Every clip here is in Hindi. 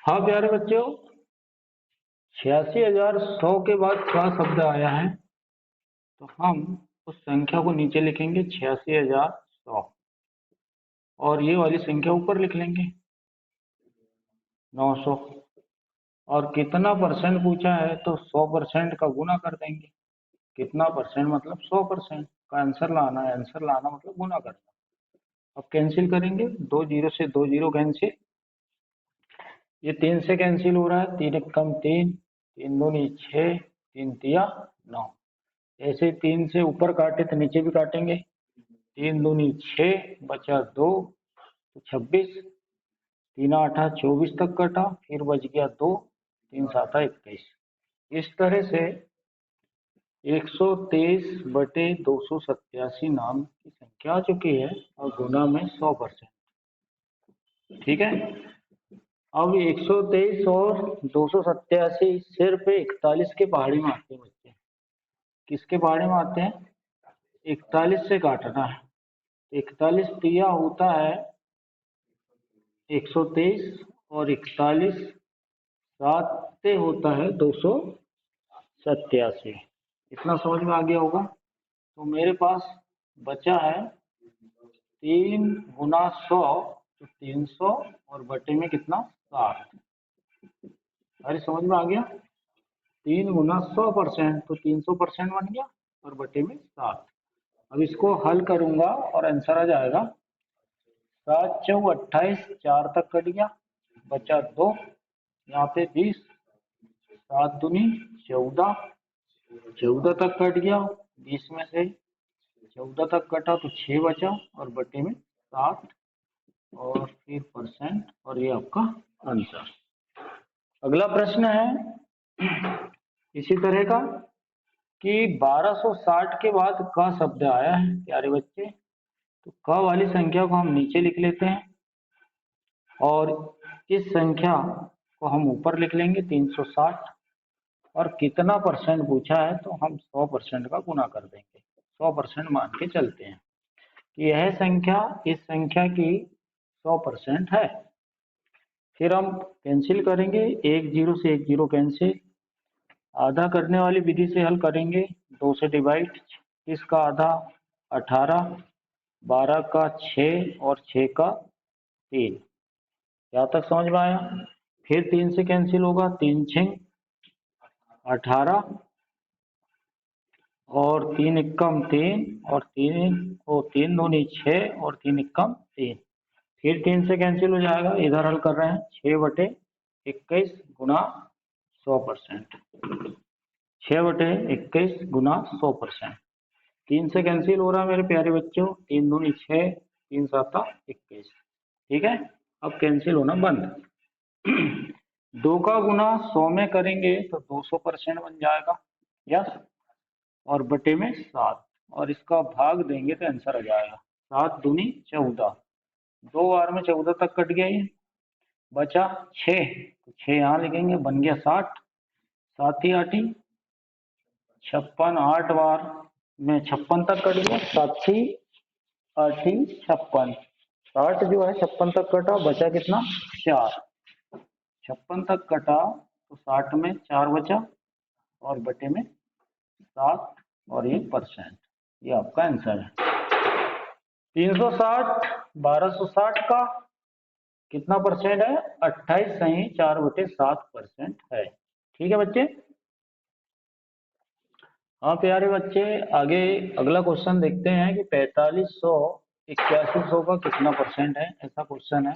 हाँ प्यारे बच्चों, 86,100 के बाद क्या शब्द आया है? तो हम उस संख्या को नीचे लिखेंगे 86,100 और ये वाली संख्या ऊपर लिख लेंगे 900। और कितना परसेंट पूछा है तो 100% का गुना कर देंगे। कितना परसेंट मतलब 100% का आंसर लाना है। आंसर लाना मतलब गुना करना। अब कैंसिल करेंगे, 2 जीरो से 2 जीरो कैंसिल, ये 3 से कैंसिल हो रहा है, 3 एक कम 3, 3 दूनी 6, 3 तिया 9। ऐसे 3 से ऊपर काटे तो नीचे भी काटेंगे, 3 दूनी 6 बचा 2 तो 26, 3 आठा 24 तक कटा, फिर बच गया 2, 3 साता 21। इस तरह से 123/287 नाम की संख्या आ चुकी है और गुना में 100%। ठीक है। अब 123 और 287 सिर्फ 41 के पहाड़ी में आते हैं बच्चे। किसके पहाड़ी में आते हैं? 41 से काटना है। 41 तिया होता है 123 और 41 साते होता है 287। इतना समझ में आ गया होगा। तो मेरे पास बचा है 3 गुना 100 तो 300 और बटे में कितना 60। अरे समझ में आ गया। 3 गुना 100% तो 300% बन गया और बटे में 60। अब इसको हल करूंगा और आंसर आ जाएगा 7 चौ 28, 4 तक कट गया, बचा 2, यहाँ पे 20, 7 दूनी 14, 14 तक कट गया, 20 में से 14 तक कटा तो 6 बचा और बटे में 60 और फिर परसेंट, और ये आपका आंसर। अगला प्रश्न है इसी तरह का कि 1260 के बाद का शब्द आया है प्यारे बच्चे। तो क वाली संख्या को हम नीचे लिख लेते हैं और इस संख्या को हम ऊपर लिख लेंगे 360। और कितना परसेंट पूछा है तो हम 100% का गुना कर देंगे। 100% मान के चलते हैं कि यह संख्या इस संख्या की 100% है। फिर हम कैंसिल करेंगे, 1 जीरो से 1 जीरो कैंसिल, आधा करने वाली विधि से हल करेंगे, 2 से डिवाइड, 30 का आधा 18, 12 का 6 और 6 का 3। यहाँ तक समझ में आया। फिर 3 से कैंसिल होगा, 3 6 18 और 3 इक्कम 3 और 3 दूनी 6 और 3 इक्कम 3। फिर 3 से कैंसिल हो जाएगा, इधर हल कर रहे हैं 6/21 गुना 100%। 6/21 गुना 100%। 3 से कैंसिल हो रहा है मेरे प्यारे बच्चों, 3 दूनी 6, 3 साता 21। ठीक है। अब कैंसिल होना बंद। 2 का गुना 100 में करेंगे तो 200% बन जाएगा, यस, और बटे में 7 और इसका भाग देंगे तो आंसर आ जाएगा 7 दूनी 14। 2 बार में 14 तक कट गया, ये बचा 6 तो 6 यहाँ लिखेंगे, बन गया 60। 7 ही 8 56, 8 बार में 56 तक कट गया, 7 8 56, 60 जो है 56 तक कटा, बचा कितना 4। 56 तक कटा तो 60 में 4 बचा और बटे में 7 और ये परसेंट। ये आपका आंसर है। 360 1260 का कितना परसेंट है? 28 सही 4/7% है। ठीक है बच्चे। हाँ प्यारे बच्चे, आगे अगला क्वेश्चन देखते हैं कि 4500 8100 का कितना परसेंट है, ऐसा क्वेश्चन है।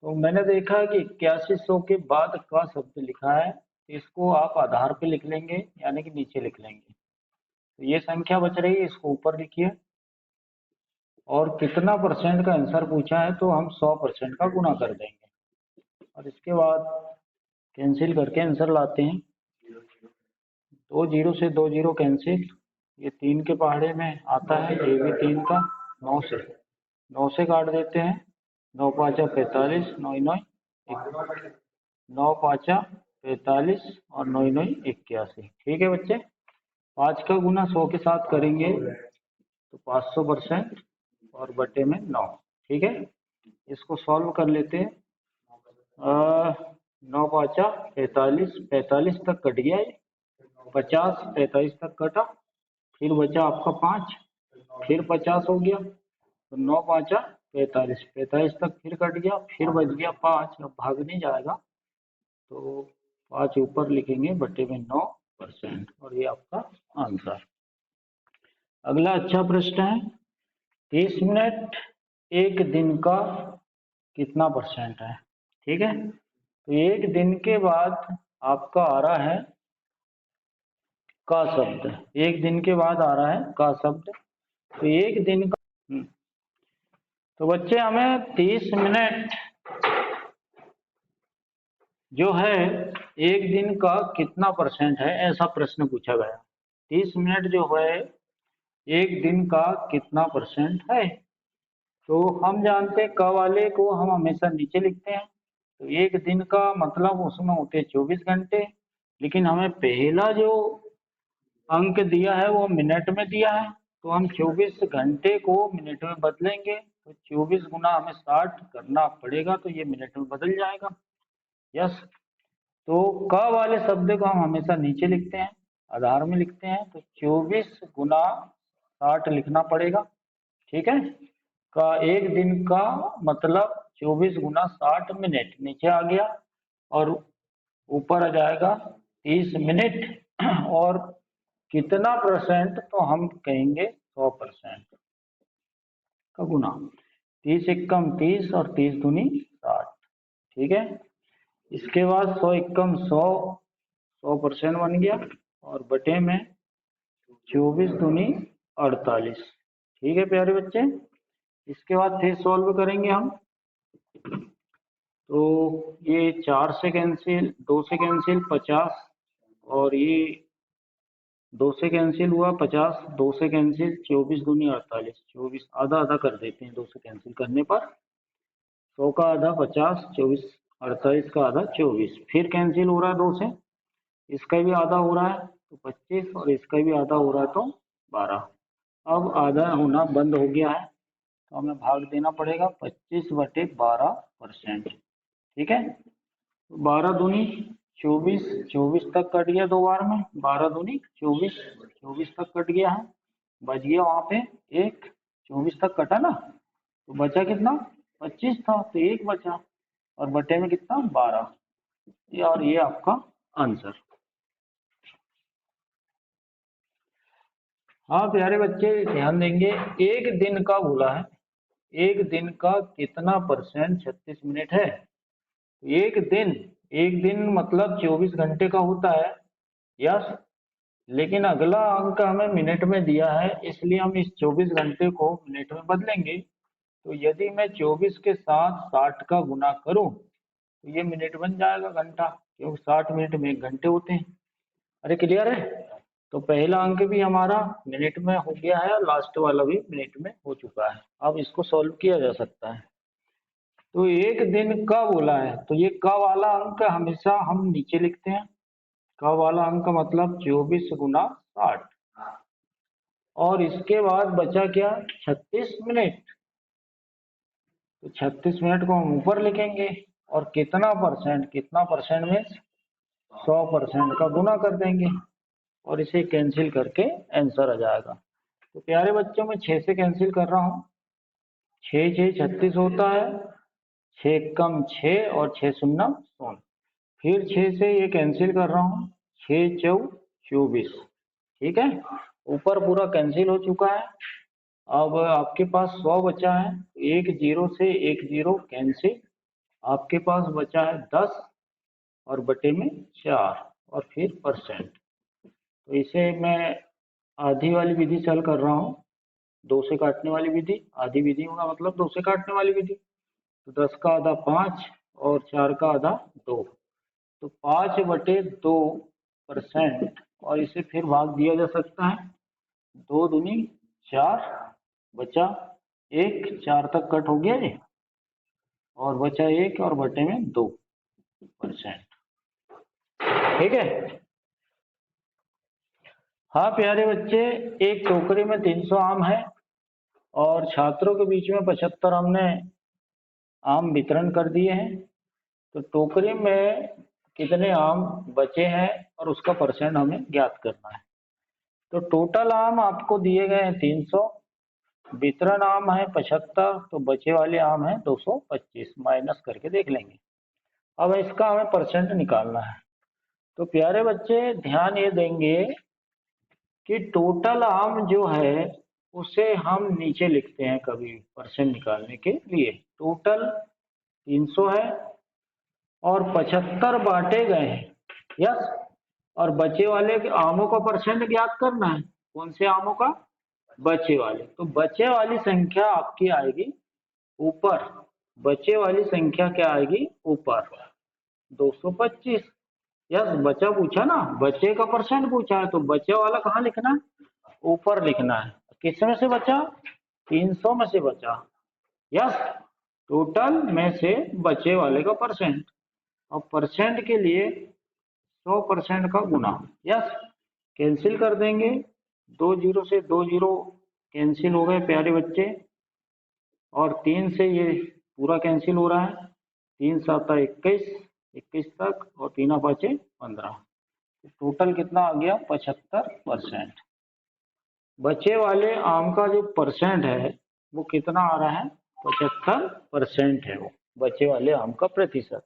तो मैंने देखा है कि 8100 के बाद का शब्द लिखा है, इसको आप आधार पे लिख लेंगे, यानी कि नीचे लिख लेंगे। तो ये संख्या बच रही है, इसको ऊपर लिखिए। और कितना परसेंट का आंसर पूछा है तो हम 100% का गुना कर देंगे और इसके बाद कैंसिल करके आंसर लाते हैं। 2 जीरो से 2 जीरो कैंसिल, ये 3 के पहाड़े में आता है, ये भी 3 का, 9 से काट देते हैं, 9 पाँचा 45, 9 9 9 पाँचा 45 और 9 9 81। ठीक है बच्चे। 5 का गुना 100 के साथ करेंगे तो 500% और बटे में 9। ठीक है। इसको सॉल्व कर लेते हैं। 9 पाँचा 45, 45 तक कट गया ये, 50 45 तक कटा, फिर बचा आपका 5, फिर 50 हो गया, तो 9 पाँचा 45, 45 तक फिर कट गया, फिर बच गया 5, अब भाग नहीं जाएगा, तो 5 ऊपर लिखेंगे बटे में 9%, और ये आपका आंसर। अगला अच्छा प्रश्न है, 30 मिनट एक दिन का कितना परसेंट है? ठीक है, तो एक दिन के बाद आपका आ रहा है का शब्द, एक दिन के बाद आ रहा है का शब्द, तो एक दिन का तो बच्चे हमें 30 मिनट जो है एक दिन का कितना परसेंट है, ऐसा प्रश्न पूछा गया। 30 मिनट जो है एक दिन का कितना परसेंट है, तो हम जानते हैं क वाले को हम हमेशा नीचे लिखते हैं, तो एक दिन का मतलब उसमें होते 24 घंटे, लेकिन हमें पहला जो अंक दिया है वो मिनट में दिया है, तो हम 24 घंटे को मिनट में बदलेंगे, तो 24 गुना हमें 60 करना पड़ेगा, तो ये मिनट में बदल जाएगा। यस, तो क वाले शब्द को हम हमेशा नीचे लिखते हैं, आधार में लिखते हैं, तो 24 गुना 60 लिखना पड़ेगा। ठीक है, का एक दिन का मतलब 24 गुना 60 मिनट नीचे आ गया, और ऊपर आ जाएगा 30 मिनट, और कितना परसेंट, तो हम कहेंगे 100% का गुना, 30 एकम 30 और 30 दूनी 60। ठीक है, इसके बाद 100 एकम 100, 100% बन गया, और बटे में 24 दूनी 48। ठीक है प्यारे बच्चे, इसके बाद फिर सॉल्व करेंगे हम, तो ये 4 से कैंसिल, 2 से कैंसिल 50, और ये 2 से कैंसिल हुआ 50, 2 से कैंसिल 24 दूनी 48, 24 आधा आधा कर देते हैं 2 से कैंसिल करने पर, 100 का आधा 50, 24 48 का आधा 24, फिर कैंसिल हो रहा है 2 से, इसका भी आधा हो रहा है तो 25, और इसका भी आधा हो रहा है तो 12। अब आधा होना बंद हो गया है, तो हमें भाग देना पड़ेगा 25 बटे 12%। ठीक है, 12 दूनी 24, 24 तक कट गया दो बार में, 12 दूनी 24, 24 तक कट गया है, बच गया वहां पे एक, 24 तक कटा ना, तो बचा कितना 25 था, तो एक बचा, और बटे में कितना 12, और ये आपका आंसर। हाँ प्यारे बच्चे ध्यान देंगे, एक दिन का बोला है, एक दिन का कितना परसेंट 36 मिनट है, एक दिन, एक दिन मतलब 24 घंटे का होता है। यस, लेकिन अगला अंक हमें मिनट में दिया है, इसलिए हम इस 24 घंटे को मिनट में बदलेंगे, तो यदि मैं 24 के साथ 60 का गुना करूं, तो ये मिनट बन जाएगा घंटा, क्योंकि 60 मिनट में एक घंटे होते हैं। अरे क्लियर है, तो पहला अंक भी हमारा मिनट में हो गया है, और लास्ट वाला भी मिनट में हो चुका है। अब इसको सॉल्व किया जा सकता है, तो एक दिन का बोला है, तो ये का वाला अंक हमेशा हम नीचे लिखते हैं, का वाला अंक मतलब 24 गुना 60, और इसके बाद बचा क्या 36 मिनट, तो 36 मिनट को हम ऊपर लिखेंगे, और कितना परसेंट, कितना परसेंट में 100% का गुना कर देंगे, और इसे कैंसिल करके आंसर आ जाएगा। तो प्यारे बच्चों में 6 से कैंसिल कर रहा हूँ, 6 6 36 होता है, 6 कम 6 और 6 शून्य शून्य, फिर 6 से ये कैंसिल कर रहा हूँ, 6 चौ 24। ठीक है, ऊपर पूरा कैंसिल हो चुका है, अब आपके पास 100 बचा है, एक जीरो से एक जीरो कैंसिल, आपके पास बचा है 10, और बटे में 4, और फिर परसेंट, तो इसे मैं आधी वाली विधि से हल कर रहा हूँ, 2 से काटने वाली विधि, आधी विधि होगा मतलब 2 से काटने वाली विधि, तो 10 का आधा 5, और 4 का आधा 2, तो 5 बटे 2%, और इसे फिर भाग दिया जा सकता है, 2 दूनी 4, बचा 1, 4 तक कट हो गया ये, और बचा 1, और बटे में 2%। ठीक है, हाँ प्यारे बच्चे, एक टोकरी में 300 आम है, और छात्रों के बीच में 75 हमने आम वितरण कर दिए हैं, तो टोकरी में कितने आम बचे हैं और उसका परसेंट हमें ज्ञात करना है। तो टोटल आम आपको दिए गए हैं 300, वितरण आम है 75, तो बचे वाले आम है 225, माइनस करके देख लेंगे। अब इसका हमें परसेंट निकालना है। तो प्यारे बच्चे ध्यान ये देंगे कि टोटल आम जो है उसे हम नीचे लिखते हैं कभी परसेंट निकालने के लिए। टोटल 300 है और 75 बांटे गए हैं, यस, और बचे वाले आमों का परसेंट ज्ञात करना है। कौन से आमों का? बचे वाले। तो बचे वाली संख्या आपकी आएगी ऊपर, बचे वाली संख्या क्या आएगी ऊपर? 225। यस, बचा पूछा ना, बचे का परसेंट पूछा है, तो बचे वाला कहाँ लिखना है? ऊपर लिखना है। किस में से बचा? 300 में से बचा। यस, टोटल में से बचे वाले का परसेंट। और परसेंट के लिए 100% का गुना। यस, कैंसिल कर देंगे, 2 जीरो से 2 जीरो कैंसिल हो गए प्यारे बच्चे, और 3 से ये पूरा कैंसिल हो रहा है। 3 7 21, 21 तक, और 3 5 15। टोटल कितना आ गया? 75%। बचे वाले आम का जो परसेंट है वो कितना आ रहा है? 75% है वो बचे वाले आम का प्रतिशत।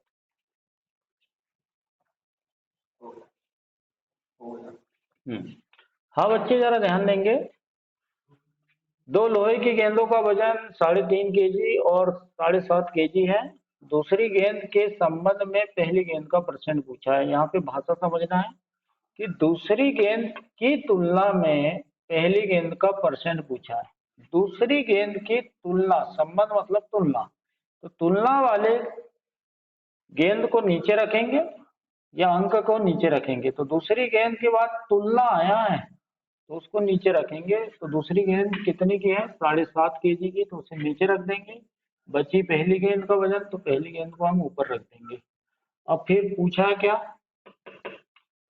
हाँ बच्चे जरा ध्यान देंगे। 2 लोहे की गेंदों का वजन 3.5 केजी और 7.5 केजी है। दूसरी गेंद के संबंध में पहली गेंद का परसेंट पूछा है। यहाँ पे भाषा समझना है कि दूसरी गेंद की तुलना में पहली गेंद का परसेंट पूछा है। दूसरी गेंद की तुलना, संबंध मतलब तुलना, तो तुलना वाले गेंद को नीचे रखेंगे या अंक को नीचे रखेंगे। तो दूसरी गेंद के बाद तुलना आया है तो उसको नीचे रखेंगे। तो दूसरी गेंद कितनी की है? 7.5 केजी की, तो उसे नीचे रख देंगे। बची पहली गेंद का वजन, तो पहली गेंद को हम ऊपर रख देंगे। अब फिर पूछा है क्या?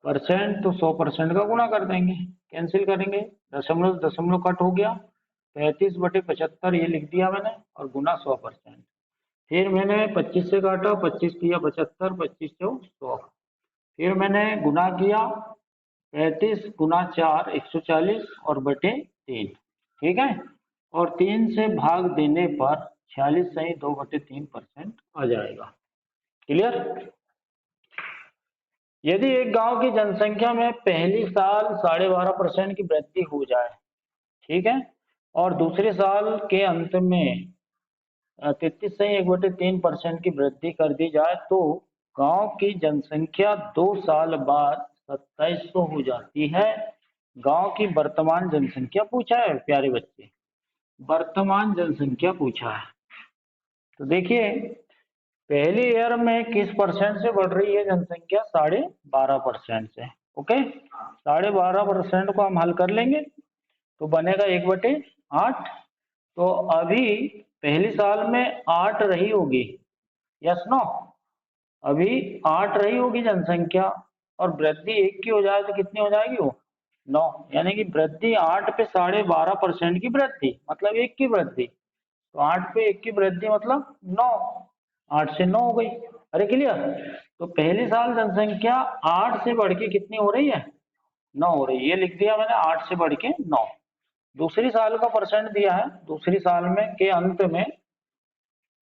परसेंट, तो 100% का गुणा कर देंगे, कैंसिल करेंगे, दशमलव दशमलव कट हो गया, 35/75 ये लिख दिया मैंने, और गुना 100%। फिर मैंने 25 से काटा, 25 किया 75, 25 से 100, फिर मैंने गुना किया, 35 गुना 4 140 और बटे 3, ठीक है, और 3 से भाग देने पर 46 सही 2/3% आ जाएगा। क्लियर? यदि एक गांव की जनसंख्या में पहली साल 12.5% की वृद्धि हो जाए, ठीक है, और दूसरे साल के अंत में 33 सही 1/3% की वृद्धि कर दी जाए, तो गांव की जनसंख्या 2 साल बाद 2700 हो जाती है। गांव की वर्तमान जनसंख्या पूछा है प्यारे बच्चे, वर्तमान जनसंख्या पूछा है। तो देखिए पहली ईयर में किस परसेंट से बढ़ रही है जनसंख्या? 12.5% से। ओके, 12.5% को हम हल कर लेंगे तो बनेगा 1/8। तो अभी पहली साल में 8 रही होगी, यस नो, अभी 8 रही होगी जनसंख्या, और वृद्धि 1 की हो जाए तो कितनी हो जाएगी वो? 9, यानी कि वृद्धि 8 पे 12.5% की वृद्धि मतलब 1 की वृद्धि, तो 8 पे 1 की वृद्धि मतलब 9, 8 से 9 हो गई। अरे क्लियर? तो पहली साल जनसंख्या 8 से बढ़ के कितनी हो रही है? 9 हो रही है, ये लिख दिया मैंने, 8 से बढ़ के 9। दूसरी साल का परसेंट दिया है, दूसरी साल में के अंत में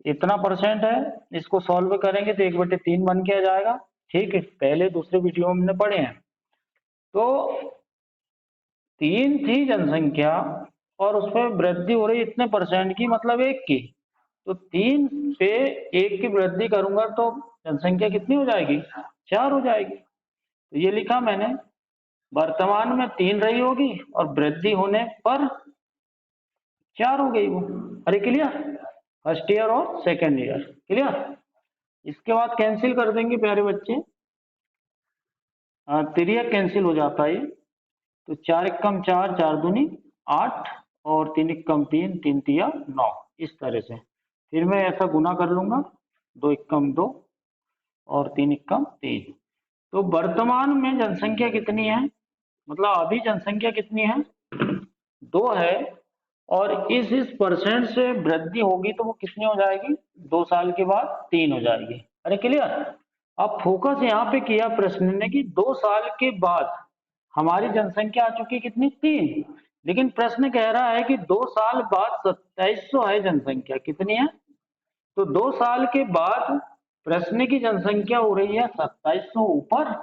इतना परसेंट है, इसको सॉल्व करेंगे तो 1/3 बन के आ जाएगा। ठीक है, पहले दूसरे वीडियो में हमने पढ़े हैं। तो 3 थी जनसंख्या और उसमें वृद्धि हो रही इतने परसेंट की मतलब 1 की, तो 3 पे 1 की वृद्धि करूंगा तो जनसंख्या कितनी हो जाएगी? 4 हो जाएगी। तो ये लिखा मैंने, वर्तमान में 3 रही होगी और वृद्धि होने पर 4 हो गई वो। अरे क्लियर? फर्स्ट ईयर और सेकेंड ईयर। क्लियर? इसके बाद कैंसिल कर देंगे प्यारे बच्चे, तिर्यक कैंसिल हो जाता है, तो 4 एकम 4, 4 दूनी 8, और 3 एकम 3, 3 तिया 9, इस तरह से। फिर मैं ऐसा गुना कर लूंगा, 2 एकम 2 और 3 एकम 3। तो वर्तमान में जनसंख्या कितनी है? मतलब अभी जनसंख्या कितनी है? 2 है, और इस परसेंट से वृद्धि होगी तो वो कितनी हो जाएगी? 2 साल के बाद 3 हो जाएगी। अरे क्लियर। अब फोकस यहाँ पे किया प्रश्न ने कि 2 साल के बाद हमारी जनसंख्या आ चुकी कितनी 3, लेकिन प्रश्न कह रहा है कि 2 साल बाद 2700 है जनसंख्या, कितनी है? तो 2 साल के बाद प्रश्न की जनसंख्या हो रही है 2700 ऊपर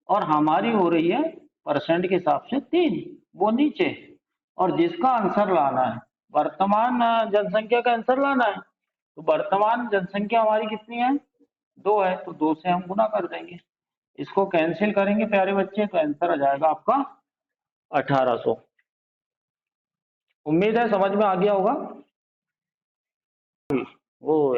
और हमारी हो रही है परसेंट के हिसाब से 3, वो नीचे। और जिसका आंसर लाना है वर्तमान जनसंख्या का आंसर लाना है, तो वर्तमान जनसंख्या हमारी कितनी है? 2 है, तो 2 से हम गुना कर देंगे। इसको कैंसिल करेंगे प्यारे बच्चे, तो आंसर आ जाएगा आपका 1800। उम्मीद है समझ में आ गया होगा। वो